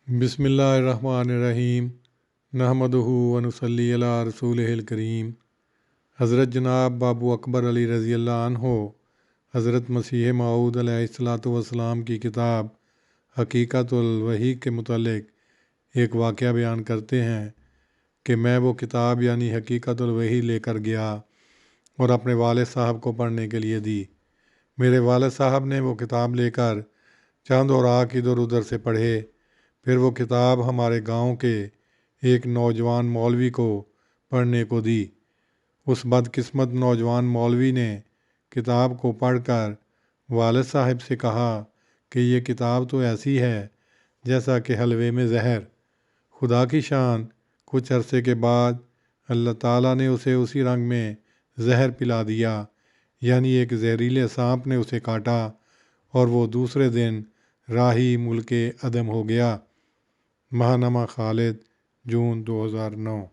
بسم اللہ الرحمن الرحیم نحمدہ ونصلی علی رسولہ الکریم۔ حضرت جناب بابو اکبر علی رضی اللہ عنہ حضرت مسیح موعود علیہ الصلاۃ والسلام کی کتاب حقیقت الوحی کے متعلق ایک واقعہ بیان کرتے ہیں کہ میں وہ کتاب یعنی حقیقت الوحی لے کر گیا اور اپنے والد صاحب کو پڑھنے کے لیے دی۔ میرے والد صاحب نے وہ کتاب لے کر چند اوراق ادھر ادھر سے پڑھے، پھر وہ کتاب ہمارے گاؤں کے ایک نوجوان مولوی کو پڑھنے کو دی۔ اس بدقسمت نوجوان مولوی نے کتاب کو پڑھ کر والد صاحب سے کہا کہ یہ کتاب تو ایسی ہے جیسا کہ حلوے میں زہر۔ خدا کی شان، کچھ عرصے کے بعد اللہ تعالیٰ نے اسے اسی رنگ میں زہر پلا دیا، یعنی ایک زہریلے سانپ نے اسے کاٹا اور وہ دوسرے دن راہی ملک عدم ہو گیا۔ ماہنامہ خالد، جون 2009۔